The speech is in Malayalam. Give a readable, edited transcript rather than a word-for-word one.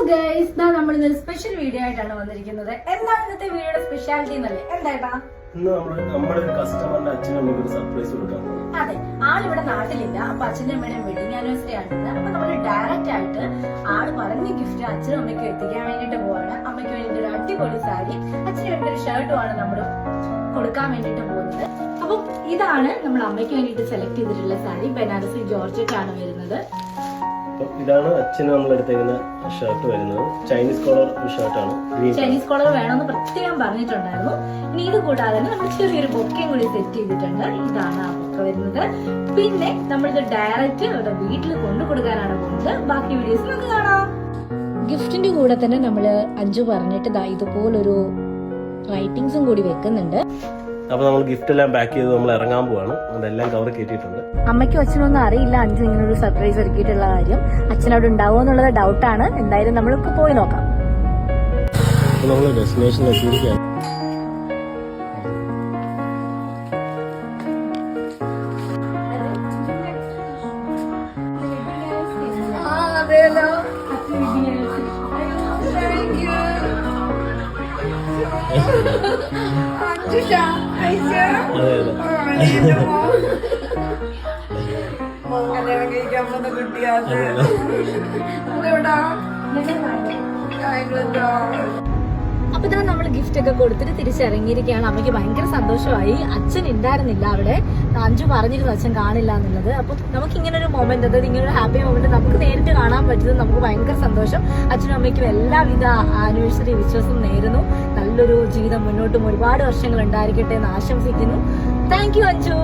ഗൈസ്, നമ്മൾ ഇന്നൊരു സ്പെഷ്യൽ വീഡിയോ ആയിട്ടാണ് വന്നിരിക്കുന്നത്. എന്താണ് ഇന്നത്തെ വീഡിയോയുടെ സ്പെഷ്യാലിറ്റി എന്നല്ലേ? എന്തായിട്ടാ? നമ്മുടെ കസ്റ്റമറിന്റെ അച്ഛനും അമ്മയ്ക്ക് ഒരു സർപ്രൈസ് കൊടുക്കാൻ പോകും. അതെ, ആളിവിടെ നാട്ടിലില്ല. അപ്പൊ അച്ഛൻ്റെ അമ്മയുടെ വെഡിങ് ആനിവേഴ്സറി ആണെന്ന്. അപ്പൊ നമ്മൾ ഡയറക്റ്റ് ആയിട്ട് ആള് പറഞ്ഞ ഗിഫ്റ്റ് അച്ഛനും അമ്മയ്ക്കും എത്തിക്കാൻ വേണ്ടിട്ട് പോവാണ്. അമ്മയ്ക്ക് വേണ്ടിട്ട് ഒരു അടിപൊളി സാരി, അച്ഛന് വേണ്ടി ഒരു ഷർട്ടുമാണ് നമ്മൾ കൊടുക്കാൻ വേണ്ടിട്ട് പോകുന്നത്. അപ്പൊ ഇതാണ് നമ്മൾ അമ്മയ്ക്ക് വേണ്ടിട്ട് സെലക്ട് ചെയ്തിട്ടുള്ള സാരി. ബനാറസി ജോർജറ്റ് ആണ് വരുന്നത്. ഇതാണ് അച്ഛന് നമ്മൾ എടുത്തേക്കുന്ന ഷർട്ട് വരുന്നത്. ചൈനീസ് കോളർ ഷർട്ടാണ്. ചൈനീസ് കോളർ വേണമെന്ന് പ്രത്യേകം പറഞ്ഞിട്ടുണ്ടായിരുന്നു. ഇനി ഇത് കൂടാതെ നമ്മൾ ചെറിയൊരു ബൊക്കയും കൂടി സെറ്റ് ചെയ്തിട്ടുണ്ട്. ഇതാണ് ആ ബൊക്ക വരുന്നത്. പിന്നെ നമ്മളിത് ഡയറക്റ്റ് ഇവിടെ വീട്ടിൽ കൊണ്ടു കൊടുക്കാനാണ് പോകുന്നത്. ബാക്കി വീഡിയോസ് നമുക്ക് കാണാം. ഗിഫ്റ്റിന്റെ കൂടെ തന്നെ നമ്മള് അഞ്ചു പറഞ്ഞിട്ട് ഇതുപോലൊരു റൈറ്റിംഗ്സും കൂടി വെക്കുന്നുണ്ട്. അപ്പൊ നമ്മൾ ഗിഫ്റ്റ് എല്ലാം പാക്ക് ചെയ്ത് നമ്മൾ ഇറങ്ങാൻ പോവാണ്. അതെല്ലാം കവർ കയറ്റിയിട്ടുണ്ട്. അമ്മയ്ക്കും അച്ഛനൊന്നും അറിയില്ല അഞ്ചു ഇങ്ങനെ ഒരു സർപ്രൈസ് ഒരുക്കിയിട്ടുള്ള കാര്യം. അച്ഛനവിടെ ഉണ്ടാവുമോ എന്നുള്ളത് ഡൗട്ടാണ്. എന്തായാലും നമ്മൾക്ക് പോയി നോക്കാം. നമ്മൾ ഡെസ്റ്റിനേഷനിൽ എത്തിയിരിക്കുകയാണ്. അപ്പൊ തന്നെ നമ്മൾ ഗിഫ്റ്റ് ഒക്കെ കൊടുത്തിട്ട് തിരിച്ചിറങ്ങിയിരിക്കുകയാണ്. അമ്മയ്ക്ക് ഭയങ്കര സന്തോഷമായി. അച്ഛൻ ഉണ്ടായിരുന്നില്ല അവിടെ. അഞ്ചു പറഞ്ഞിരുന്നു അച്ഛൻ കാണില്ല എന്നുള്ളത്. അപ്പൊ നമുക്ക് ഇങ്ങനെ ഒരു മൊമെന്റ്, അതായത് ഇങ്ങനെ ഒരു ഹാപ്പി മൊമെന്റ് നമുക്ക് നേരിട്ട് കാണാൻ പറ്റുന്നത് നമുക്ക് ഭയങ്കര സന്തോഷം. അച്ഛനും അമ്മയ്ക്കും എല്ലാവിധ ആനിവേഴ്സറി വിശ്വാസം നേരുന്നു. നല്ലൊരു ജീവിതം മുന്നോട്ടും ഒരുപാട് വർഷങ്ങൾ ഉണ്ടായിരിക്കട്ടെ എന്ന് ആശംസിക്കുന്നു. Thank you Anju.